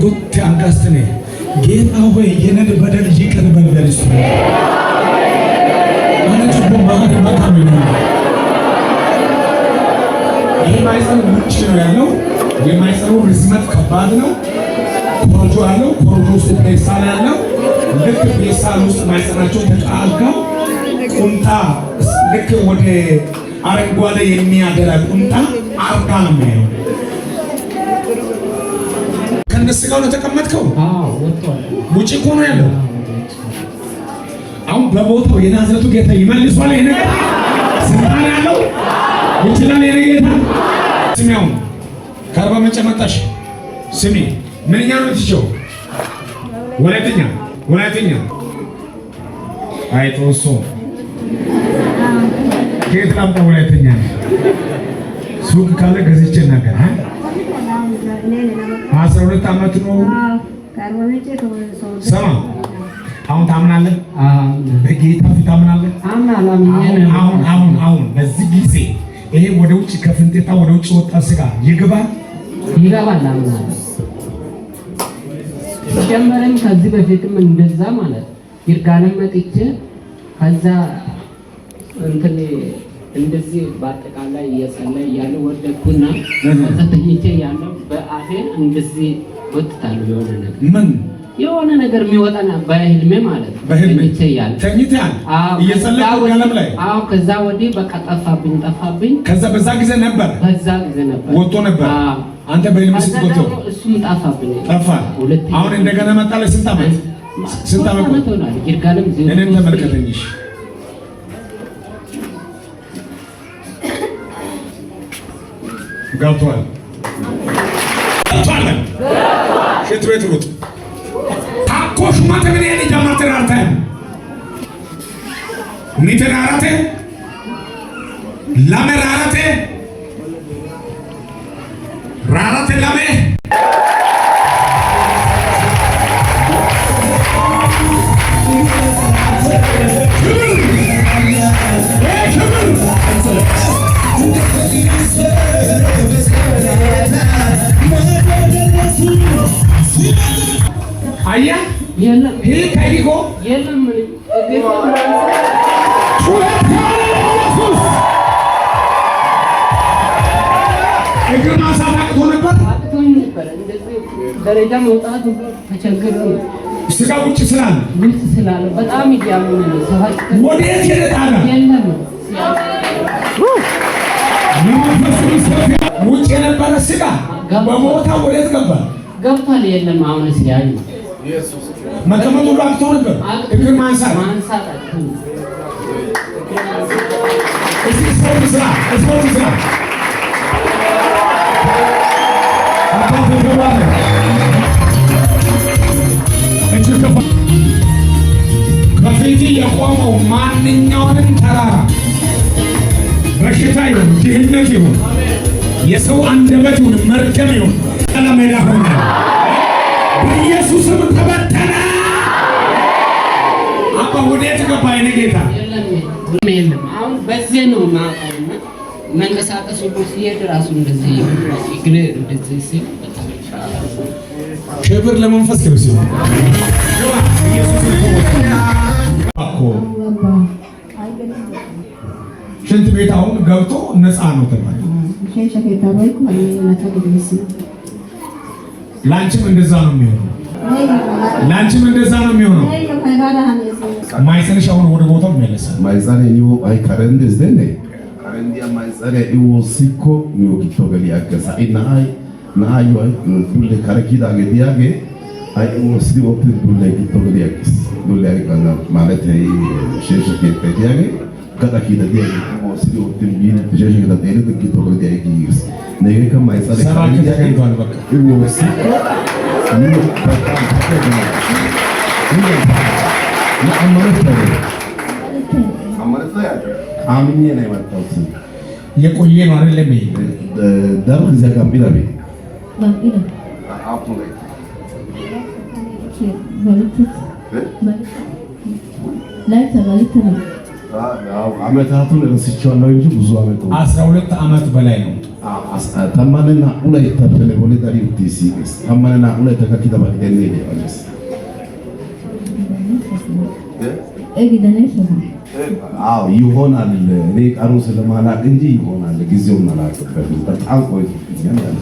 ጉት አንጋስተኔ ጌታ ሆይ የነድ በደል ይቅር በልበልስ ማለት በማህር ማታም ነው። ይሄ ማይሰሩ ውጭ ነው ያለው። የማይሰሩ ርዝመት ከባድ ነው። ኮሮጆ አለው። ኮሮጆ ውስጥ ፔሳል ያለው ልክ ፔሳል ውስጥ ማይሰራቸው ተቃልቀው ቁምጣ ልክ ወደ አረንጓዴ የሚያደላ ቁምጣ አርጋ ነው የሚያየው። ከነስጋው ነው ተቀመጥከው? ውጪ እኮ ነው ያለው። አሁን በቦታው የናዝሬቱ ጌታ ይመልሷል። ይሄ ነገር ስልጣን ያለው ይችላል። ይሄ ጌታ ስሚው ከአርባ ምንጭ መጣሽ። ስሚ ምንኛ ነው ትችው? ወላይተኛ አይቶሶ ጌታ ነው። ወላይተኛ ሱቅ ካለ ገዝቼ ነገር 12 ዓመት ነው። ሰማ አሁን ታምናለህ? በጌታ ፊት ታምናለህ? አሁን በዚህ ጊዜ ይሄ ወደ ውጭ ከፍንጤታ ወደ ውጭ ወጣ ስጋ ይገባል። አምናለሁ። ጀመረም ከዚህ በፊትም እንደዛ ማለት ይርጋለም መጥቼ ከዛ እንትን እንደዚህ በአጠቃላይ እየጸለየ ያለ ወደኩና ተተኝቼ ያለ በአፌ እንደዚህ ወጥታለሁ። የሆነ ነገር የሚወጣና በህልሜ ማለት ተኝቼ ያለ እየጸለየ ያለም ላይ ከዛ ወዲህ በቃ ጠፋብኝ። ከዛ በዛ ጊዜ ነበር ወጥቶ ነበር። አንተ በህልሜ ስትወጣ እሱም ጠፋብኝ። አሁን እንደገና መጣለ። ስንት ዓመት ሆኗል? ይርጋለም እኔን ተመልከተኝሽ ገብቷል። ሽት ቤት ሩጥ ታኮሽ ማተ ምን ያለ ጀማተር አርታ ሚተራራቴ ለመራራቴ ራራቴ ለመ አያ የለም ይሄ ከይጎ የለም እግር ማሳፋት ነበር። እንደዚህ ደረጃ መውጣት ተቸግሮ ስጋ ውጭ ስላለ በጣም ይያመኝ ነው። ሰዎች ወዴት ይረጣል? የለም ውጭ የነበረ ስጋ በሞታ ወዴት ገባ? ገብቷል። የለም አሁን ሲያዩ ኢየሱስ መቀመጡ ላክቶ ነበር። እግር ማንሳት ስፖርት ስራ ከፊት የቆመው ማንኛውንም ተራራ በሽታ ይሁን ድህነት ይሁን የሰው አንደበት ይሁን መርገም ይሁን ለሜዳ ሆነ በኢየሱስም ተበተነ። አባ ወዴት ገባ? የኔ ጌታ የለም አሁን በዚህ ነው ማጣውና መንቀሳቀስ ሁሉ ሲሄድ ራሱ እንደዚህ እግሬ እንደዚህ ሲል ክብር ለመንፈስ ቅዱስ ይሁን። ሽንት ቤት አሁን ገብቶ ነፃ ነው ተባለ። ላንቺም እንደዛ ነው የሚሆነው። ማይሰንሽ አሁን ወደ ቦታው ይመለሳል። ማይዛኔ ኒው አይ ካረንድ ዘኔ ካረንዲያ ማይዛኔ ኢዎሲኮ ኒው ኪቶገሊ አገሳ ኢናይ ናዩ አይ ዱለ ካረኪዳ ገዲያገ አይ ኢዎሲ ኦፕ ዱለ ኪቶገሊ አገስ ዱለ አይ ካና ማለት አይ ሼሽ ከዲያገ ከዳኪዳ ዲያገ ኢዎሲ ኦፕ ቢን ሼሽ ከዳቴለ ኪቶገሊ አገስ ነገ ከማይዛኔ ካረንዲያ ገይቷል። በቃ ኢዎሲ ኒው በጣም አምኜ ነው የመጣሁት። የቆየ ነው አይደለም? ደም እዚያ ጋምቢላ ቤት አመታቱን ረስቼዋለሁ እንጂ ብዙ አመት 12 ዓመት በላይ ነው። tamanena ulai tapele boleh dari utisi guys. Tamanena ulai tak kita bagi ini guys. Gidanesha. ይሆናል እኔ ቀሩ ስለማላቅ እንጂ ይሆናል ጊዜውን አላውቅም። በጣም ቆይቶኛል።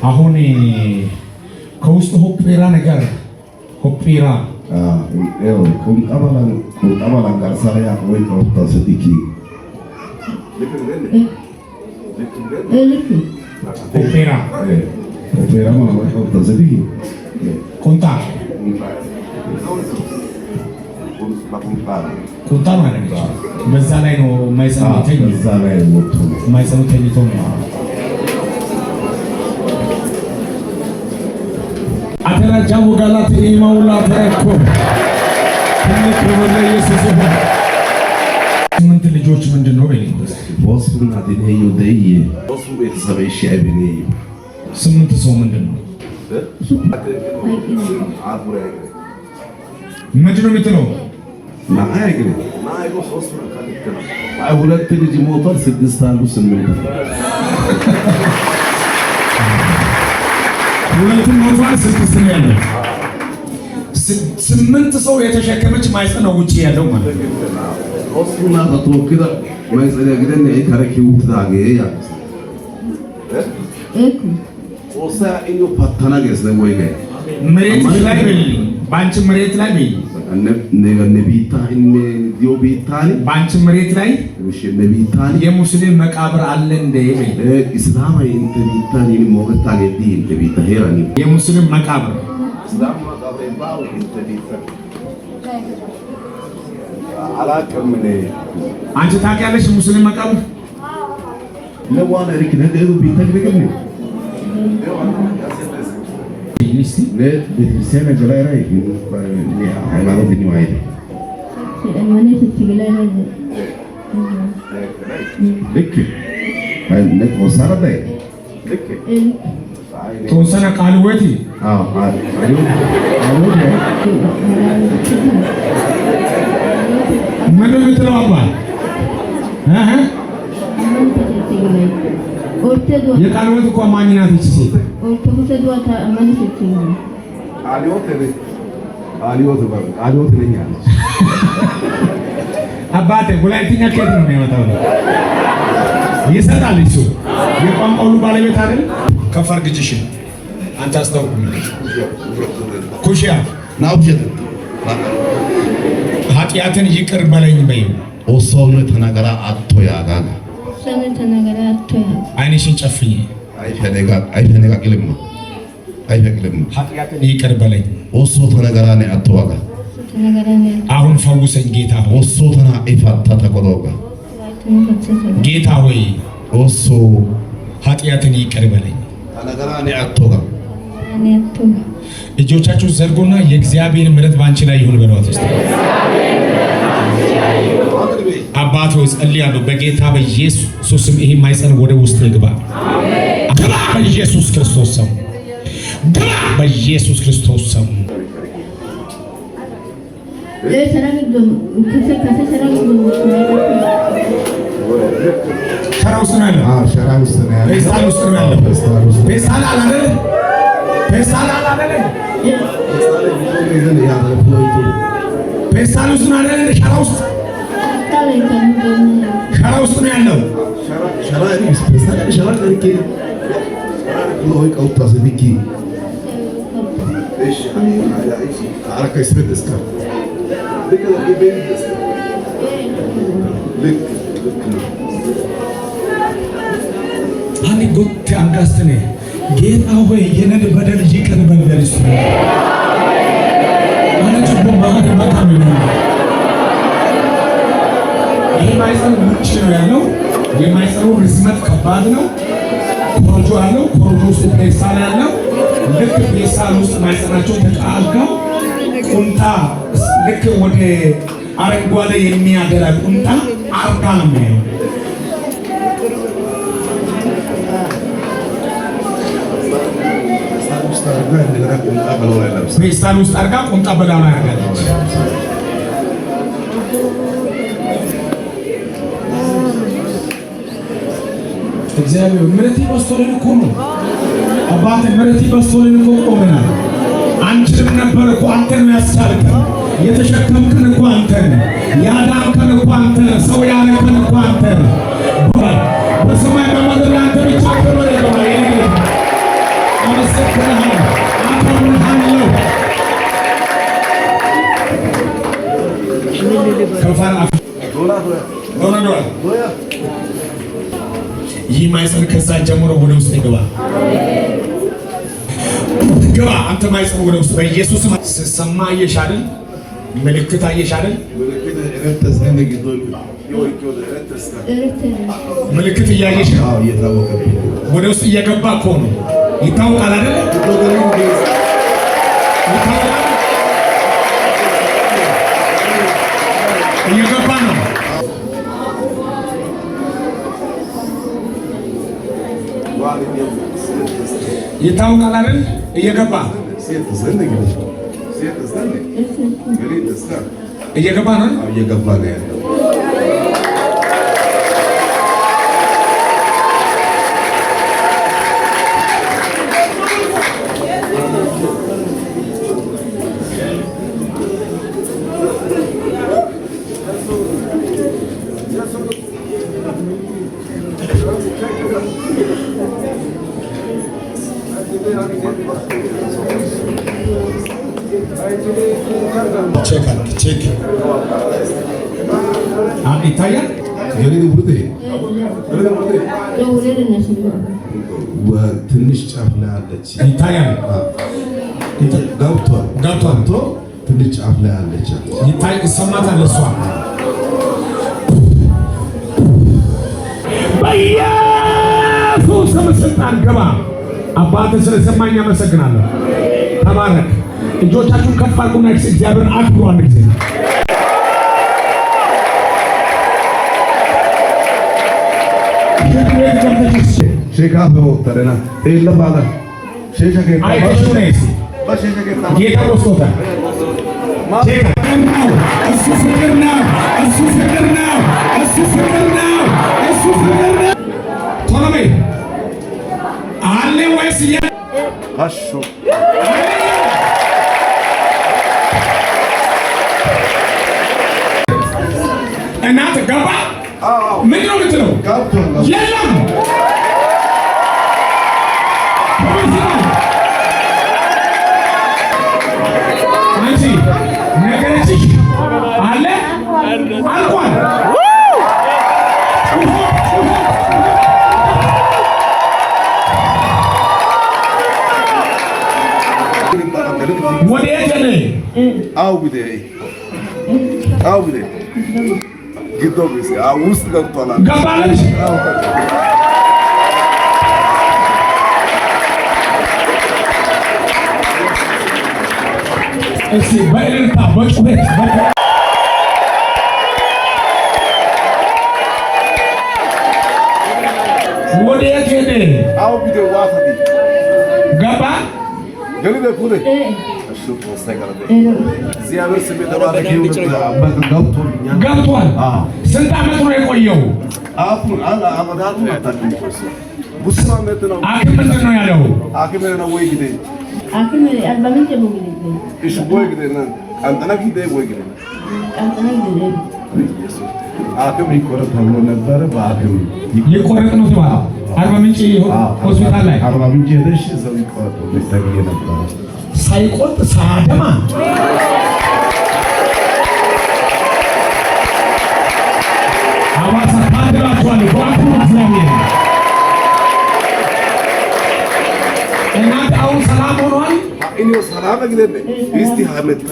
አሁን ከውስጥ ሆፕራ ነገር ሆፕራ ቁንጣባላን ጋር ሳያ ወይ ከወጣ ስቲኪ ሆፕራ ማለት ወይ ከወጣ ስቲኪ ቁንጣ ቁንጣ ማለት ነው። በዛ ላይ ነው የማይሰሙት በዛ ላይ ወጥቶ የማይሰሙት ተኝቶ ነው። አተራጃው ጋላት ኢማውላ ተረኮ ትልቅ ወለ ኢየሱስ ነው። ስምንት ልጆች ምንድነው በሊንስ ወስቡና ደህዩ ደይ ወስቡ ቤተሰብ ይሻይብኔ ስምንት ሰው ምንድነው ምንድነው የምትለው ማአይግሪ ሁለት ልጅ ሞቷል። ስድስት አሉ። ስምንት ሁለቱም ሞቷል። ስድስት ነው ያለው። ስምንት ሰው የተሸከመች ማይጸነው ውጪ ያለው ማለት ነው። ሆስፒታል ተወክዳ ማይጸነ ግደን ከረኪ ውክዳጌ ያ ኦሳ ኢኑ ፓታና ገስነ ወይ ገ መሬት ላይ በልኝ ባንቺ መሬት ላይ በልኝ ነቢታኒ ዲዮቢታኒ ባንቺ መሬት ላይ ወሽ ነቢታኒ የሙስሊም መቃብር አለ እንደ ኢስላማዊ ነቢታኒ ሞገታ ገዲ ነቢታ ሄራኒ የሙስሊም መቃብር ኢስላም መቃብር ባው ነቢታ አላቀም ነኝ። አንቺ ታውቂያለሽ ሙስሊም መቃብር ለዋና ሪክ ነገሩ ቢተግረገኝ ቤተክርስቲያን ገላይራ ሃይማኖት ነው አይደል? ልክ አይነት ወሳረደ ልክ ተወሰነ ቃል ወቲ ምን ልትለው አባል የቃል ወት እኮ አማኝ ናት እቺ ሴት አሊዮት ነኝ አለች። አባቴ ወላይትኛ ከየት ነው የሚመጣው? ይሰጣል እሱ የቋንቋ ሁሉ ባለቤት አይደል? ከፈር ግጭሽ አንተ አስተውቁ ኩሽያ ናውጀት ኃጢአትን ይቅር በለኝ በይ ኦሶነ ተናገራ አቶ ያጋጋ አይንሽን ጨፍኝ አይፈነጋ ቅልም ኃጢአትን ይቅር በለኝ ኦሶ ተናገራ ነው አቶ ዋጋ አሁን ፈውሰኝ ጌታ ሆይ ኦሶ ተና ኢፋታ ተቆዶጋ ጌታ ሆይ ኦሶ ኃጢአትን ይቅር በለኝ ተናገራ ነው አቶጋ እጆቻችሁ ዘርጉና የእግዚአብሔር ምሕረት ባንቺ ላይ ይሁን በሏት እስቲ አባት ሆይ ጸልያለሁ በጌታ በኢየሱስ ስም ይሄ ማይጸን ወደ ውስጥ ይግባ ግባ በኢየሱስ ክርስቶስ ስም ግባ በኢየሱስ ክርስቶስ ስም ሸራ ውስጥ ነው ያለው ፔስታል ውስጥ ነው ያለው ፔስታል አላደለ ፔስታል አላደለ ፔስታል ውስጥ ነው ያለው ሸራ ውስጥ ሸራ ውስጥ ነው ያለው ሸራ ሸራ ከሪኬ ወይ ቀውጣ ሰዲቂ እሺ አራካ ይስበደስካ አኒ ጎት አንጋስተኔ ጌታ ሆይ የነድ በደል ይቅር በል እሱ ማለት በማህደ በጣም ነው ይሄ ማይሰሩ ውጭ ነው ያለው የማይሰሩ ርዝመት ከባድ ነው ኮርጆ አለው ኮርጆ ውስጥ ፔስታል ያለው ልክ ፔስታል ውስጥ ማይሰራቸው ተጣልቀው ቁንጣ ልክ ወደ አረንጓዴ የሚያደላ ቁንጣ አርጋ ነው የሚያየው ፔስታል ውስጥ አርጋ ቁንጣ በላማ ያደርጋለች እግዚአብሔር ምሕረት በስቶልን እኮ ነው አባቴ ምሕረት በስቶልን እኮ ቆመናል። አንችልም ነበር እኮ አንተ ነው ያስቻልከን። የተሸከምከን እኮ አንተ ነህ። ያዳንከን እኮ አንተ ነህ። ሰው ያረከን እኮ አንተ ነህ። በሰማይ በምድር አንተ ብቻ ክብር ይገባል። አመሰግናለሁ፣ አከብርሃለሁ። ከፋራ ይህ ማይጸር ከዛ ጀምሮ ወደ ውስጥ ይገባ ግባ። አንተ ማይጸር ወደ ውስጥ በኢየሱስ ስሰማ አየሻልን? ምልክት አየሻልን? ምልክት እያየሽ ወደ ውስጥ እየገባ እኮ ነው። ይታወቃል አይደል? እየገባ ነው። ይታወቃል አይደል? እየገባ እየገባ ነው። እየገባ ነው ያለው። ቼክ ይታያል። ትንሽ ጫፍ ላይ አለች። ይታያል። ገብቷል። ትንሽ ጫፍ ላይ አለች። ይታይ ይሰማታል። እሷ በኢየሱስ ስም ስልጣን ገባ። አባትህ ስለሰማኝ አመሰግናለሁ። ተባረክ። እጆቻችሁን ከፍ አድርጉና እግዚአብሔርን አክብሩ። አንድ ጊዜ ጌታ ወስዶታል። እሱ ፍቅር ነው። እሱ ፍቅር ነው። እሱ ፍቅር ነው። እሱ ፍቅር ነው። ቶሎ በይ አለ ወይስ እናት ገባ? ምንድን ነው የምትለው? የለም አንቺ ነገረችሽ አለ አልቋል። ወዴት ሄደ? ውስጥ ገብቷል። ገባለች። እስኪ በእልልታ በጩኸት ወዴት ሄደ? ገባ? እግዚአብሔር ስም የተባረከ ይሁን። ገብቷል። ስንት ዓመት ነው የቆየው? አሁን አመዳቱን አታውቅም። ብዙ ዓመት ነው። አክም ምንድን ነው ያለው? አክም ነው ወይ ግዴ አክም አልባምን ደግሞ ግዴ እሺ ወይ ግዴ ነው አንተና ግዴ ወይ ግዴ አንተና ግዴ አክም ይቆረጥ ተብሎ ነበረ። በአክም ይቆረጥ ነው ተባለ። አርባ ምንጭ ሆስፒታል ላይ አርባ ምንጭ ሄደሽ እዛው ይቆረጥ ተብዬ ነበረ። ሳይቆርጥ ሳያደማ ሐዋሳ ታድላችኋል። ባንኩ እግዚአብሔር እናንተ አሁን ሰላም ሆኗል። እኔ ሰላም ግዴ እስቲ ሀመታ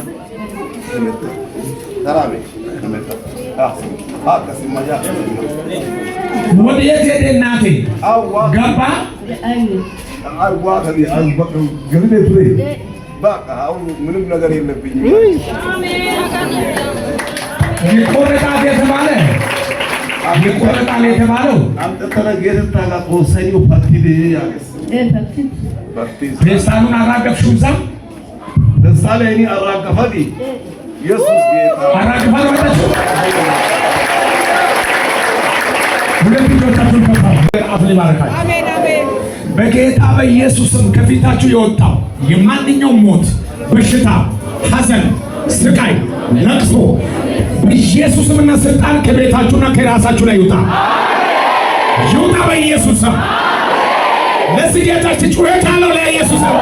ተራቤ ሀመታ ወዴት ሄደ እናቴ? ገባ? ምንም ነገር የለብኝም። ይቆረጣል የተባለው ፌስታሉን አራገፍሽው እዛም ደሳሌ እኔ አራገፈዲ ኢየሱስ ጌታ አራገፋ ነው። ሁለት ልጆቻችሁን አፍሊ ባረካችሁ። አሜን አሜን። በጌታ በኢየሱስም ከፊታችሁ የወጣው የማንኛውም ሞት፣ በሽታ፣ ሐዘን፣ ስቃይ፣ ለቅሶ በኢየሱስምና ስልጣን ከቤታችሁና ከራሳችሁ ላይ ይውጣ ይውጣ በኢየሱስም። ለዚህ ጌታችን ጩኸት አለው ለኢየሱስም።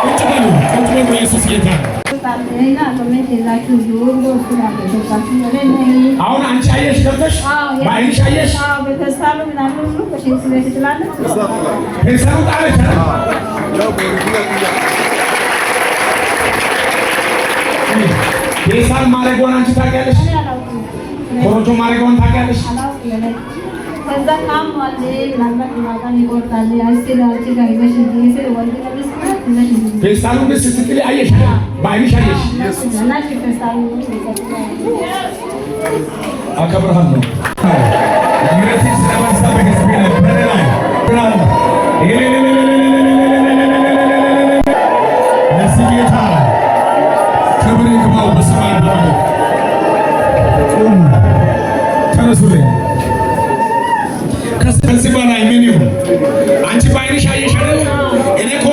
ቁጭ በሉ ኢየሱስ ጌታ ነው። አሁን አንቺ አየሽ ገብተሽ በአይንሽ አየሽ ፔሳሉ ጣለች ፔሳል ማድረጓን አንቺ ታውቂያለሽ? ኮሮጆ ማድረጓን ታውቂያለሽ? ፔሳሉን ግን ስትጥሊ አየሽ በአይንሽ አየሽ። አከብርሃለሁ ለዚህ ጌታ ክብር ይግባው በሰማይ በምድር። ተነሱልኝ። ከዚህ በላይ ምን ይሁን? አንቺ በአይንሽ አየሽ አይደል? እኔ እኮ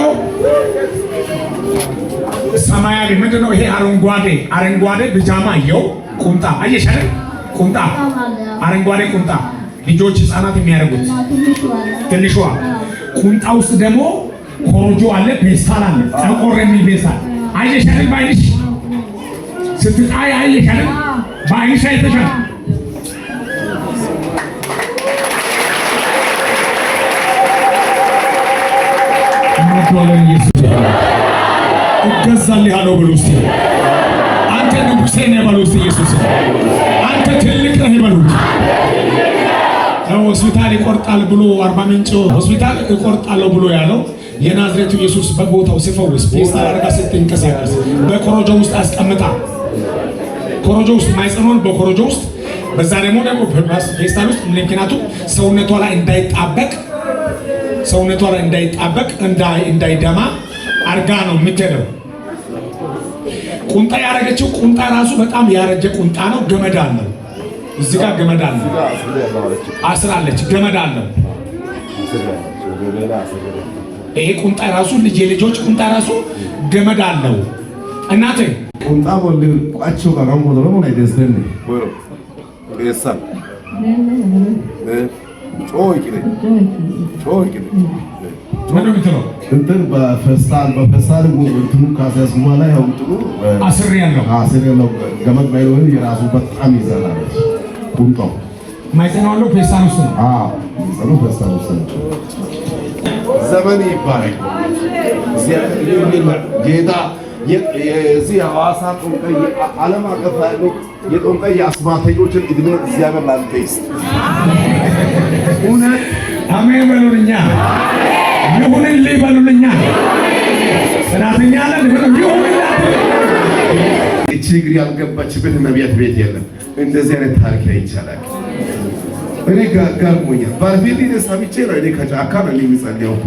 ሰማያዊ ምንድን ነው ይሄ? አረንጓዴ ብጃማ አየው። ቁምጣ አየሽ አይደል? ቁምጣ አረንጓዴ ቁምጣ ልጆች ህፃናት የሚያደርጉት ትንሿ ቁምጣ ውስጥ ደግሞ ኮሮጆ አለ፣ ፔስታል አለ፣ ጠቆር የሚል ፔስታል አየሽ አይደል? በአይንሽ ስትጣይ አየሽ አይደል? በአይንሽ አይተሻል። እገዛልሃለሁ ብሎ እስቲ አንተ ንጉሴ ነህ በሉ እስቲ ኢየሱስ አንተ ትልቅ ነህ በሉት። ሆስፒታል ይቆርጣል ብሎ አርባ ምንጭ ሆስፒታል ይቆርጣለሁ ብሎ ያለው የናዝሬቱ ኢየሱስ በቦታው ሲፈውስ ፔስታል አድርጋ ስትንቀሳቀስ በኮሮጆ ውስጥ አስቀምጣ ኮሮጆ ውስጥ ማይጸኖን በኮሮጆ ውስጥ በዛ ደግሞ ፔስታል ውስጥ ምክንያቱም ሰውነቷ ላይ እንዳይጣበቅ እንዳይደማ አርጋ ነው የምትሄደው። ቁምጣ ያረገችው ቁምጣ ራሱ በጣም ያረጀ ቁምጣ ነው። ገመድ አለው እዚህ ጋር ገመድ አለው። አስራለች ገመድ አለው። ይሄ ቁምጣ ራሱ የልጆች ቁምጣ ራሱ ገመድ አለው። እናቴ ቁምጣ ወል ቋቸው ጋር ነው ወደ ነው አይደስደን ወሮ ኤሳ እንትን በፌስታል እንትኑ ካሲያስ በኋላ ያው እንትኑ አስር ያለው ገመድ ባይሆን የራሱ በጣም ይዘላል። ቁምጣው ማይሰናው ፌስታል ውስጥ ነው። ማይሰናው ፌስታል ውስጥ ነው። ዘመን ይባረክ። ጌታ የዚህ ሐዋሳ ጦንቀይ ዓለም አቀፍ ያለው የጦንቀይ አስማተኞችን እድሜ እግዚአብሔር ላንተ ይስጥ። እውነት አሜን በሉልኛ። ይሁንልኝ በሉልኛ። እናተኛ አለ ይሁንልኝ። እቺ እግር ያልገባችበት ነቢያት ቤት የለም። እንደዚህ አይነት ታሪክ ይቻላል። እኔ ጋርሞኛል። ባልቤት ሰምቼ ነው እኔ ከጫካ ነው የሚጸልየው እኮ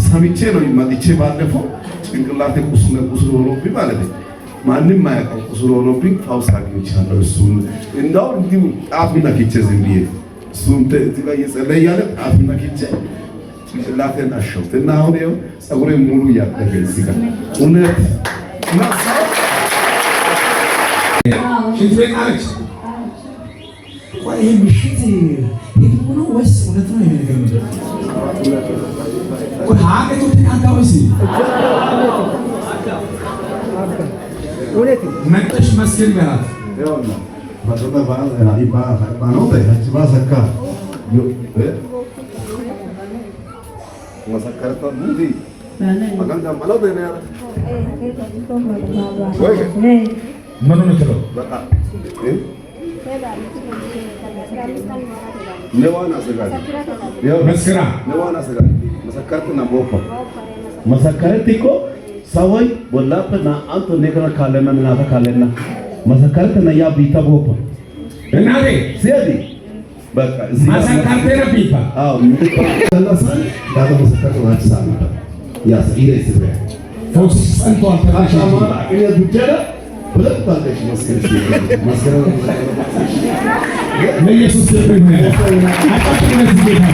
ሰምቼ ነው መጥቼ ባለፈው ጭንቅላቴ ቁስል ሆኖብኝ ማለት ነው። ማንም ማያውቀው ቁስል ሆኖብኝ ፈውስ አግኝቻለሁ። እሱን እንዳው እንዲሁ ጣፍና ኪቼ ዝም ብዬ እሱን ትጋ እየጸለየ ያለ ጣፍና ኪቼ ጭንቅላቴን አሸሁት እና አሁን ይኸው ፀጉሬ ሙሉ እያደገ እዚህ ጋር እውነት ናሳ ሽንት ቤት አለች። ቆይ ምሽት የት ነው ወይስ እውነት ነው የሚነገረው? ቆይ ሀገቱ ታንታውሲ መጥተሽ መስጊድ በላት ይኸውና ባተና ነው ታይታች ባሰካ ወሰከረታ ሙዲ ማጋንዳ ማለው በእኔ ምን ነው ተለው በቃ ነዋና ሰጋድ መስክራ ነዋና ሰጋድ መሰከርትና ቦፖ መሰከርቲኮ ሰዎች ወላፈና አንተ ነገራ ካለና ምናታ ካለና መሰከርትና ያ ቢታ ቦፖ እናቴ ሲያዲ በቃ እዚህ መሰከርቴ ነብይታ አዎ ተላሳን ዳታ መሰከርቱ አትሳና ያ ሰይደ ሲበ ፎክስ እንቷል ተራሻማ አቂያ ጉጀራ ሁለት ባለሽ መስከረም መስከረም ለኢየሱስ ክብር ይሁን። አጣጥመን ጌታ